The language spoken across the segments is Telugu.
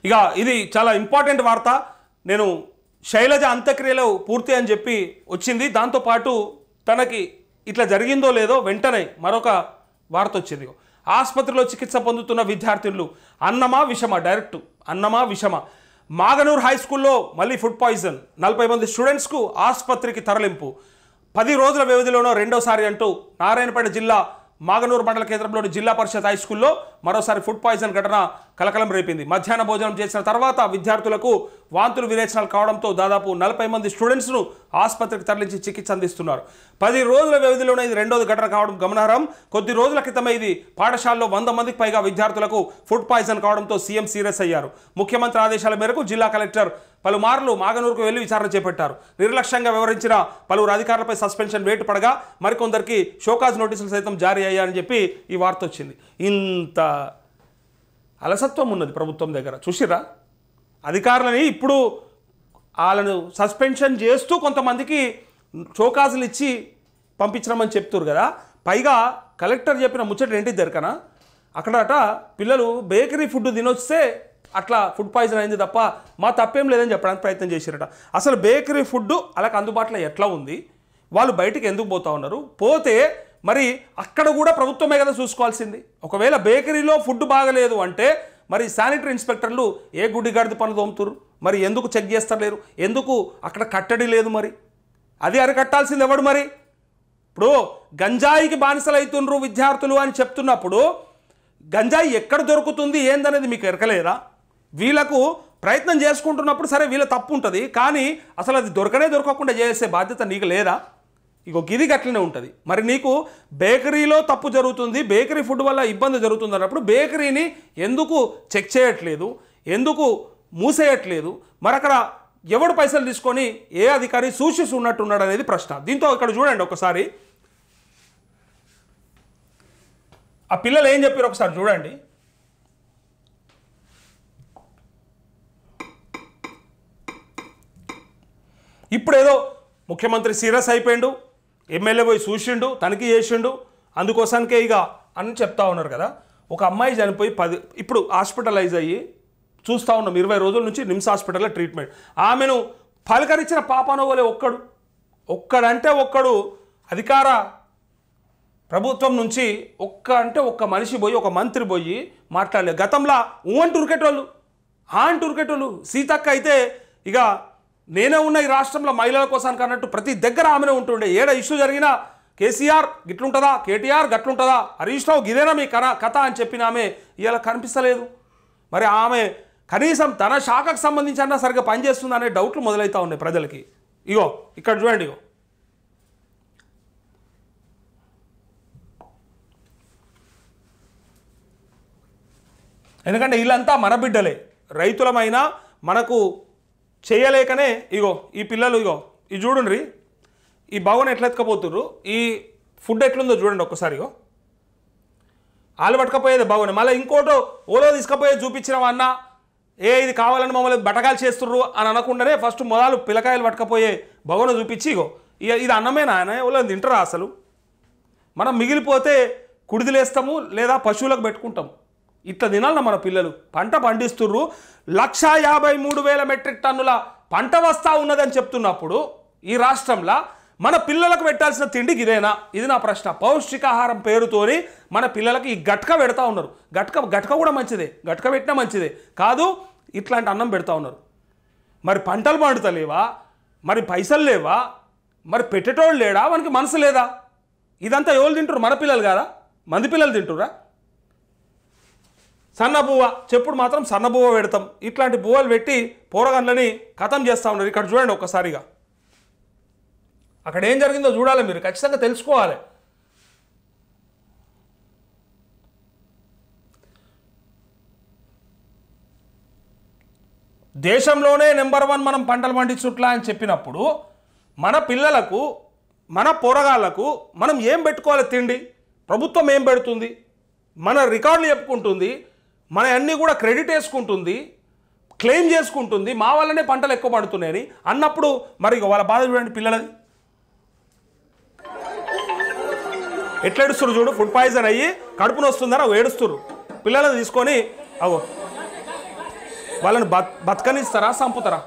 ఇక ఇది చాలా ఇంపార్టెంట్ వార్త. నేను శైలజ అంత్యక్రియలు పూర్తి అని చెప్పి వచ్చింది. దాంతోపాటు తనకి ఇట్లా జరిగిందో లేదో వెంటనే మరొక వార్త వచ్చింది. ఆసుపత్రిలో చికిత్స పొందుతున్న విద్యార్థులు అన్నమా విషమా, డైరెక్ట్ అన్నమా విషమా. మాగనూర్ హై స్కూల్లో మళ్ళీ ఫుడ్ పాయిజన్, 40 మంది స్టూడెంట్స్కు ఆసుపత్రికి తరలింపు. 10 రోజుల వ్యవధిలోనో రెండోసారి అంటూ నారాయణపేట జిల్లా మాగనూరు మండల కేంద్రంలోని జిల్లా పరిషత్ హై స్కూల్లో మరోసారి ఫుడ్ పాయిజన్ ఘటన కలకలం రేపింది. మధ్యాహ్న భోజనం చేసిన తర్వాత విద్యార్థులకు వాంతులు విరేచనాలు కావడంతో దాదాపు 40 మంది స్టూడెంట్స్ను ఆసుపత్రికి తరలించి చికిత్స అందిస్తున్నారు. 10 రోజుల వ్యవధిలోనే ఇది రెండోది ఘటన కావడం గమనార్హం. కొద్ది రోజుల క్రితమే ఇది పాఠశాలలో 100 మందికి పైగా విద్యార్థులకు ఫుడ్ పాయిజన్ కావడంతో సీఎం సీరియస్ అయ్యారు. ముఖ్యమంత్రి ఆదేశాల మేరకు జిల్లా కలెక్టర్ పలుమార్లు మాగనూరుకు వెళ్లి విచారణ చేపట్టారు. నిర్లక్ష్యంగా వ్యవహరించిన పలువురు అధికారులపై సస్పెన్షన్ వేటు పడగా మరికొందరికి షోకాజ్ నోటీసులు సైతం జారీ అయ్యాయని చెప్పి ఈ వార్త వచ్చింది. ఇంత అలసత్వం ఉన్నది ప్రభుత్వం దగ్గర. చూసిరా అధికారులని ఇప్పుడు వాళ్ళను సస్పెన్షన్ చేస్తూ కొంతమందికి షోకాజులు ఇచ్చి పంపించమని చెప్తారు కదా. పైగా కలెక్టర్ చెప్పిన ముచ్చట ఏంటి దొరకనా, అక్కడట పిల్లలు బేకరీ ఫుడ్ తినొస్తే అట్లా ఫుడ్ పాయిజన్ అయింది తప్ప మా తప్పేం లేదని చెప్పడానికి ప్రయత్నం చేశారట. అసలు బేకరీ ఫుడ్ అలాగ అందుబాటులో ఎట్లా ఉంది, వాళ్ళు బయటికి ఎందుకు పోతా ఉన్నారు, పోతే మరి అక్కడ కూడా ప్రభుత్వమే కదా చూసుకోవాల్సింది. ఒకవేళ బేకరీలో ఫుడ్ బాగలేదు అంటే మరి శానిటరీ ఇన్స్పెక్టర్లు ఏ గుడ్డి గడిది పనులు తోముతురు, మరి ఎందుకు చెక్ చేస్తలేరు, ఎందుకు అక్కడ కట్టడి లేదు, మరి అది అరికట్టాల్సింది ఎవడు? మరి ఇప్పుడు గంజాయికి బానిసలు అవుతుండ్రు విద్యార్థులు అని చెప్తున్నప్పుడు గంజాయి ఎక్కడ దొరుకుతుంది ఏందనేది మీకు ఎరకలేదా? వీళ్ళకు ప్రయత్నం చేసుకుంటున్నప్పుడు సరే వీళ్ళ తప్పు ఉంటుంది, కానీ అసలు అది దొరకకుండా చేసే బాధ్యత నీకు లేదా? ఇగో ఇది గట్లనే ఉంటుంది. మరి నీకు బేకరీలో తప్పు జరుగుతుంది, బేకరీ ఫుడ్ వల్ల ఇబ్బంది జరుగుతుంది అన్నప్పుడు బేకరీని ఎందుకు చెక్ చేయట్లేదు, ఎందుకు మూసేయట్లేదు? మరి అక్కడ ఎవడు పైసలు తీసుకొని ఏ అధికారి సూచిస్తూ ఉన్నట్టున్నాడు అనేది ప్రశ్న. దీంతో ఇక్కడ చూడండి ఒకసారి ఆ పిల్లలు ఏం చెప్పారు ఒకసారి చూడండి. ఇప్పుడేదో ముఖ్యమంత్రి సీరియస్ అయిపోయిండు, ఎమ్మెల్యే పోయి చూసిండు, తనిఖీ చేసిండు, అందుకోసానికే ఇక అని చెప్తా ఉన్నారు కదా. ఒక అమ్మాయి చనిపోయి ఇప్పుడు హాస్పిటలైజ్ అయ్యి చూస్తూ ఉన్నాం 20 రోజుల నుంచి నిమ్స్ హాస్పిటల్లో ట్రీట్మెంట్. ఆమెను పలకరించిన పాపానోవలే ఒక్కడంటే ఒక్కడు అధికార ప్రభుత్వం నుంచి ఒక్క మనిషి పోయి ఒక మంత్రి పోయి మాట్లాడలేదు. గతంలో ఉరికెటోళ్ళు సీతక్క అయితే ఇక నేనే ఉన్న ఈ రాష్ట్రంలో మహిళల కోసానికి అన్నట్టు ప్రతి దగ్గర ఆమెనే ఉంటుండే. ఏడ ఇష్యూ జరిగినా కేసీఆర్ గిట్లుంటుందా, కేటీఆర్ గట్లుంటుందా, హరీష్ రావు గిదేనా మీ కథ అని చెప్పిన ఆమె ఇవాళ కనిపిస్తలేదు. మరి ఆమె కనీసం తన శాఖకు సంబంధించి అన్నా సరిగ్గా పనిచేస్తుందా అనే డౌట్లు మొదలవుతూ ఉన్నాయి ప్రజలకి. ఇగో ఇక్కడ చూడండి, ఇగో ఎందుకంటే వీళ్ళంతా మన బిడ్డలే, రైతులమైనా మనకు చేయలేకనే ఇగో ఈ పిల్లలు ఇగో ఇది చూడండి, ఈ భవన్ ఎట్లా ఎత్తుకపోతుర్రు, ఈ ఫుడ్ ఎట్లుందో చూడండి ఒక్కసారి. ఇగో వాళ్ళు పట్టుకపోయేది భవన్, మళ్ళీ ఇంకోటో ఓలో తీసుకుపోయేది చూపించినాం అన్న, ఇది కావాలని మమ్మల్ని బటకాలు చేస్తుర్రు అని అనకుండానే ఫస్ట్ మొదలు పిల్లకాయలు పట్టుకపోయే భవన్ చూపించి ఇగో ఇది అన్నమేనా ఆయన ఓలో తింటారా? అసలు మనం మిగిలిపోతే కుడిదిలేస్తాము లేదా పశువులకు పెట్టుకుంటాము. ఇట్లా తినాలన్న మన పిల్లలు. పంట పండిస్తుర్రు, 153,000 మెట్రిక్ టన్నుల పంట వస్తా ఉన్నదని చెప్తున్నప్పుడు ఈ రాష్ట్రంలో మన పిల్లలకు పెట్టాల్సిన తిండికి ఇదేనా? ఇది నా ప్రశ్న. పౌష్టికాహారం పేరుతోని మన పిల్లలకి ఈ గట్క పెడతా ఉన్నారు. గట్క కూడా మంచిదే, గట్క పెట్టినా మంచిదే కాదు, ఇట్లాంటి అన్నం పెడతా ఉన్నారు. మరి పంటలు పండుతలేవా, మరి పైసలు లేవా, మరి పెట్టేటోళ్ళు లేడా, మనకి మనసు లేదా? ఇదంతా ఎవరు తింటారు? మన పిల్లలు కాదా? మంది పిల్లలు తింటురా? సన్న బువ్వ చెప్పుడు మాత్రం సన్న బువ్వ పెడతాం, ఇట్లాంటి బువ్వలు పెట్టి పోరగండ్లని ఖతం చేస్తూ ఉన్నారు. ఇక్కడ చూడండి ఒక్కసారిగా, అక్కడ ఏం జరిగిందో చూడాలి, మీరు ఖచ్చితంగా తెలుసుకోవాలి. దేశంలోనే నెంబర్ 1 మనం పంటలు పండించుట్లా అని చెప్పినప్పుడు మన పిల్లలకు మన పోరగాళ్లకు మనం ఏం పెట్టుకోవాలి తిండి? ప్రభుత్వం ఏం పెడుతుంది? మన రికార్డులు చెప్పుకుంటుంది, మన అన్నీ కూడా క్రెడిట్ వేసుకుంటుంది, క్లెయిమ్ చేసుకుంటుంది, మా వల్లనే పంటలు ఎక్కువ పడుతున్నాయని అన్నప్పుడు మరి వాళ్ళ బాధ చూడండి పిల్లలది ఎట్లా ఏడుస్తున్నారు చూడు. ఫుడ్ పాయిజన్ అయ్యి కడుపున వస్తుందని ఏడుస్తున్నారు పిల్లలను తీసుకొని. అగో వాళ్ళని బతకనిస్తారా, చంపుతారా?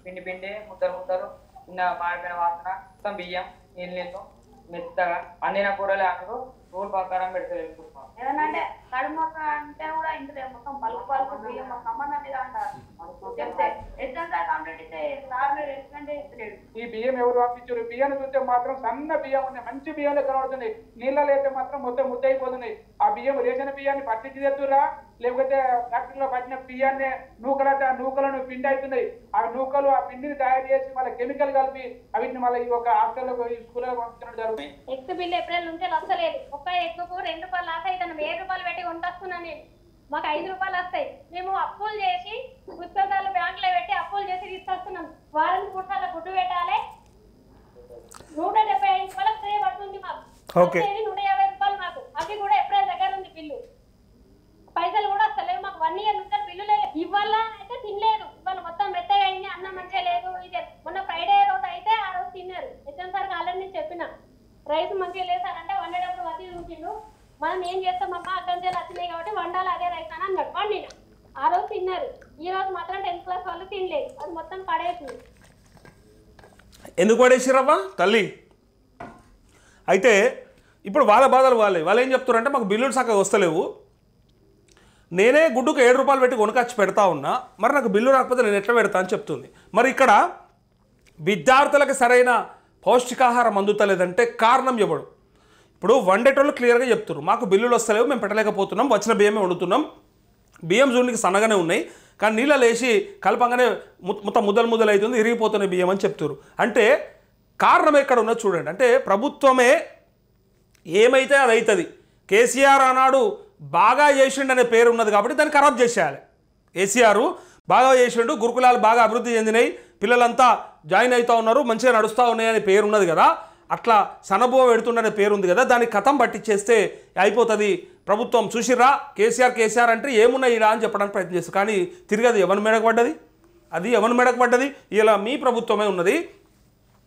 పిండి పిండి ముద్దలు ముద్దలు మాడిపోయిన వాసన, మొత్తం బియ్యం నీళ్ళు మెత్తగా అందిన కూరలే అందరూ రూల్ ప్రకారం పెడతారు. ఏదనంటే కడుపు మొక్క అంటే కూడా ఇంట్లో మొత్తం పలుకు పలుకు బియ్యం సంబంధం మీద అంటారు. చెప్తే ఎగ్జామ్ కంప్లీట్ అయితే సార్ ఎట్లంటే ఇస్తలేడు. ఈ బియ్యం ఎవరు పంపించారు? బియ్యాన్ని చూస్తే మాత్రం సన్న బియ్యం ఉన్నాయి, మంచి బియ్యంలో కనబడుతున్నాయి. నీళ్ళలో అయితే మాత్రం మొత్తం ముద్ద అయిపోతున్నాయి. ఆ బియ్యం రేషన్ బియ్యాన్ని పట్టించి తెస్తురా, లేకపోతే ఫ్యాక్టరీలో పట్టిన బియ్యాన్ని నూకలట నూకలను పిండి అవుతున్నాయి. ఆ నూకలు ఆ పిండిని తయారు చేసి మళ్ళీ కెమికల్ కలిపి వీటిని మళ్ళీ ఈ ఒక హాస్టల్లో స్కూల్లో పంపించడం జరుగుతుంది. ఎగ్స్ బిల్లు ఏప్రిల్ నుంచి వస్తలేదు. ఒక్క ఎగ్గుకు 2 రూపాయలు లాస్ అయితే 7 రూపాయలు పెట్టి వంటొస్తున్నాను నేను. మాకు 5 రూపాయలు వస్తాయి. మేము అప్పులు చేసి పుస్తకాలు బ్యాంకులో పెట్టి అప్పులు చేసి తీసుకొస్తున్నాం. వారానికి 3 సార్లు గుడ్డు పెట్టాలి. 175 రూపాయలకు ట్రే పడుతుంది మాకు. 150 రూపాయలు మాకు. అవి కూడా ఏప్రిల్ దగ్గర ఉంది బిల్లు. పైసలు కూడా వస్తలేవు మాకు. 1 ఇయర్ నుంచి బిల్లు లేదు. ఇవాళ అయితే తినలేదు. ఇవాళ మొత్తం మెత్తగా అయింది, అన్నం మంచిగా లేదు. ఇది మొన్న ఫ్రైడే రోజు అయితే ఆ రోజు తిన్నారు. హెచ్ఎం సార్ ఆల్రెడీ చెప్పిన రైస్ మంచిగా లేసారంటే వండేటప్పుడు వతి ఉంచిండు. మనం ఏం చేస్తామమ్మా అగ్గంజలు వచ్చినాయి కాబట్టి వండాలి అదే రైస్ అని అన్నాడు. వండిన ఆ రోజు తిన్నారు. ఈ రోజు మాత్రం 10th క్లాస్ వాళ్ళు తినలేదు. అది మొత్తం పడేసింది. ఎందుకు పడేసిరవ్వా తల్లి? అయితే ఇప్పుడు వాళ్ళ బాధలు వాళ్ళు ఏం చెప్తారంటే మాకు బిల్లులు చక్కగా వస్తలేవు, నేనే గుడ్డుకు 7 రూపాయలు పెట్టి కొనుకొచ్చి పెడతా ఉన్నా, మరి నాకు బిల్లు రాకపోతే నేను ఎట్లా పెడతా అని చెప్తుంది. మరి ఇక్కడ విద్యార్థులకు సరైన పౌష్టికాహారం అందుతలేదంటే కారణం ఎవడు? ఇప్పుడు వండేటోళ్ళు క్లియర్గా చెప్తున్నారు, మాకు బిల్లులు వస్తలేవు, మేము పెట్టలేకపోతున్నాం, వచ్చిన బియ్యమే వండుతున్నాం, బియ్యం జూనికి సన్నగానే ఉన్నాయి, కానీ నీళ్ళలో వేసి కలపంగానే మొత్తం ముద్దలు అవుతుంది, ఇరిగిపోతున్నాయి బియ్యం అని చెప్తున్నారు. అంటే కారణం ఎక్కడ ఉన్నది చూడండి. అంటే ప్రభుత్వమే ఏమైతే అది అవుతుంది. కేసీఆర్ ఆనాడు బాగా చేసిండు అనే పేరు ఉన్నది కాబట్టి దాన్ని ఖరాబ్ చేసేయాలి. కేసీఆర్ బాగా చేసిండు, గురుకులాలు బాగా అభివృద్ధి చెందినాయి, పిల్లలంతా జాయిన్ అవుతూ ఉన్నారు, మంచిగా నడుస్తూ ఉన్నాయి అనే పేరు ఉన్నది కదా, అట్లా సనబువ పెడుతుండనే పేరు ఉంది కదా, దానికి కథం పట్టించేస్తే అయిపోతుంది. ప్రభుత్వం చూసిరా కేసీఆర్ అంటే ఏమున్నాయి ఇలా అని చెప్పడానికి ప్రయత్నం చేస్తారు. కానీ తిరిగి అది ఎవరి మెడకు పడ్డది? అది ఎవరి మెడకు పడ్డది? ఇలా మీ ప్రభుత్వమే ఉన్నది.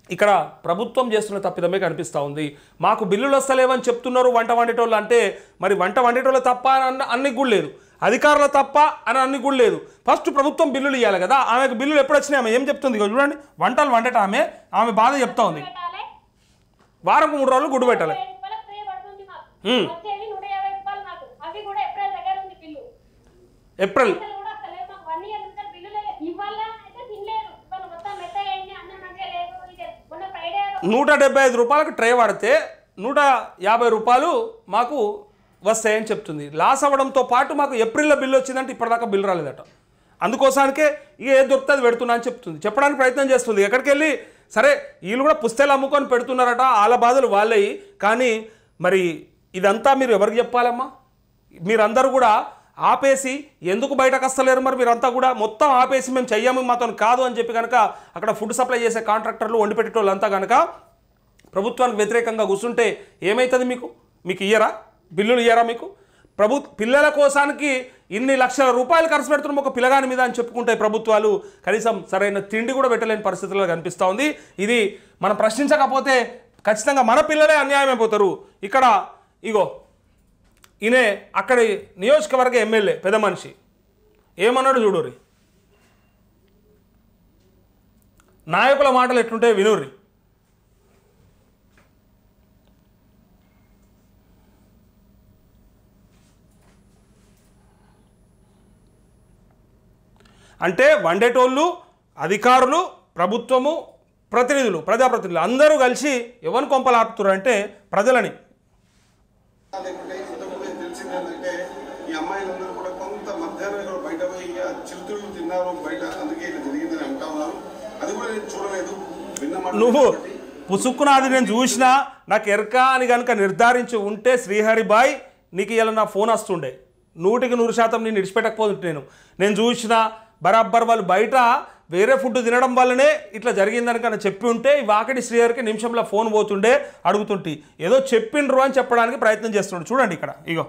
ఇక్కడ ప్రభుత్వం చేస్తున్న తప్పిదమే కనిపిస్తూ ఉంది. మాకు బిల్లులు వస్తలేవని చెప్తున్నారు వంట వండేటోళ్ళు. అంటే మరి వంట వండేటోళ్ళు తప్ప అని అన్ని కూడా లేదు, అధికారుల తప్ప అని అన్ని కూడా లేదు. ఫస్ట్ ప్రభుత్వం బిల్లులు ఇవ్వాలి కదా. ఆమెకు బిల్లులు ఎప్పుడు వచ్చినాయి ఆమె ఏం చెప్తుంది చూడండి. వంటలు వండట ఆమె బాధ చెప్తా ఉంది. వారంకు 3 రోజులు గుడ్డు పెట్టాలి. ఏప్రిల్ 175 రూపాయలకు ట్రే వాడితే 150 రూపాయలు మాకు వస్తాయని చెప్తుంది. లాస్ అవ్వడంతో పాటు మాకు ఏప్రిల్లో బిల్లు వచ్చిందంటే ఇప్పటిదాకా బిల్లు రాలేదట. అందుకోసానికే ఇక ఏది దొరుకుతుంది పెడుతున్నా అని చెప్తుంది, చెప్పడానికి ప్రయత్నం చేస్తుంది. ఎక్కడికి వెళ్ళి సరే వీళ్ళు కూడా పుస్తకాలు అమ్ముకొని పెడుతున్నారట, వాళ్ళ బాధలు వాళ్ళవి. కానీ మరి ఇదంతా మీరు ఎవరికి చెప్పాలమ్మా? మీరందరూ కూడా ఆపేసి ఎందుకు బయటకు వస్తలేరు? మరి మీరంతా కూడా మొత్తం ఆపేసి మేము చెయ్యము మాతో కాదు అని చెప్పి కనుక అక్కడ ఫుడ్ సప్లై చేసే కాంట్రాక్టర్లు వండి పెట్టేటోళ్ళంతా కనుక ప్రభుత్వానికి వ్యతిరేకంగా కూర్చుంటే ఏమవుతుంది? మీకు ఇయ్యరా బిల్లులు? ఇయ్యరా మీకు? పిల్లల కోసానికి ఇన్ని లక్షల రూపాయలు ఖర్చు పెడుతున్నాం ఒక పిల్లగాని మీద అని చెప్పుకుంటే ప్రభుత్వాలు కనీసం సరైన తిండి కూడా పెట్టలేని పరిస్థితుల్లో కనిపిస్తూ ఉంది. ఇది మనం ప్రశ్నించకపోతే ఖచ్చితంగా మన పిల్లలే అన్యాయం అయిపోతారు. ఇక్కడ ఇగో ఈయనే అక్కడి నియోజకవర్గ ఎమ్మెల్యే పెద్ద మనిషి ఏమన్నాడు చూడుర్రి. నాయకుల మాటలు ఎట్లుంటే వినుర్రి. అంటే వండేటోళ్ళు, అధికారులు, ప్రభుత్వము, ప్రతినిధులు, ప్రజాప్రతినిధులు అందరూ కలిసి ఎవరిని కొంపలు ఆపుతున్నారు అంటే ప్రజలని. తెలిసిందంటే ఈ అమ్మాయిలందరూ కూడా కొంత మధ్యాహ్నం బయట పోయి చిరుతిళ్ళు తిన్నారు బయట, అందుకే ఇలా జరిగిందని అంటా ఉన్నారు. అది కూడా నేను చూడలేదు, విన్నమాట. నువ్వు పుసుక్కునాది నేను చూసినా నాకు ఎరక అని కనుక నిర్ధారించి ఉంటే శ్రీహరి బాయ్ నీకు ఇలా నా ఫోన్ వస్తుండే 100% నేను విడిచిపెట్టకపోతుంటే నేను చూసిన బరాబర్ వాళ్ళు బయట వేరే ఫుడ్ తినడం వల్లనే ఇట్లా జరిగిందని కన్నా చెప్పి ఉంటే ఈ వాకటి శ్రీహరికి నిమిషంలో ఫోన్ పోతుండే అడుగుతుంటే ఏదో చెప్పిండ్రు అని చెప్పడానికి ప్రయత్నం చేస్తుండే. చూడండి ఇక్కడ ఇగో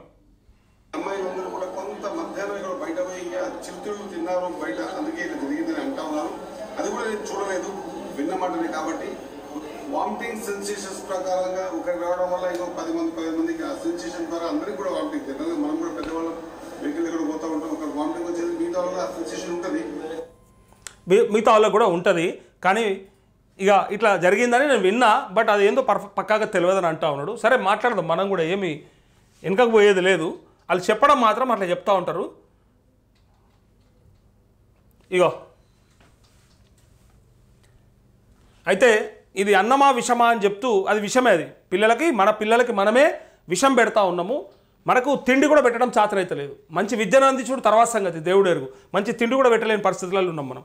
అమ్మాయిలందరూ కూడా కొంత మధ్యాహ్నం బయట పోయి చిరుతిళ్ళు తిన్నారు బయట, అందుకే ఇలా జరిగిందని అంటా ఉన్నారు. అది కూడా నేను చూడలేదు, విన్నమాటనే. కాబట్టి వామిటింగ్ సెన్సేషన్స్ ప్రకారంగా ఒకరికి రావడం వల్ల ఇంకో 10 మందికి ఆ సెన్సేషన్ ద్వారా అందరికీ కూడా వామిటింగ్ జనరల్గా మనం కూడా పెద్దవాళ్ళం వెహికల్ ఎక్కడ పోతూ ఉంటాం ఒక వామిటింగ్ వచ్చేది మిగతా వాళ్ళ ఆ సెన్సేషన్ ఉంటుంది మిగతా వాళ్ళకు కూడా ఉంటుంది. కానీ ఇక ఇట్లా జరిగిందని నేను విన్నా, బట్ అది ఏందో పక్కాగా తెలియదని అంటా ఉన్నాడు. సరే మాట్లాడదాం, మనం కూడా ఏమి వెనకకు పోయేది లేదు. వాళ్ళు చెప్పడం మాత్రం అట్లా చెప్తా ఉంటారు. ఇగో అయితే ఇది అన్నమా విషమా అని చెప్తూ, అది విషమే, అది మన పిల్లలకి మనమే విషం పెడతా ఉన్నాము. మనకు తిండి కూడా పెట్టడం చాతనైతే లేదు. మంచి విద్యను అందించుడు తర్వాత సంగతి, దేవుడు ఎరుగు. మంచి తిండి కూడా పెట్టలేని పరిస్థితులలో ఉన్నాం మనం.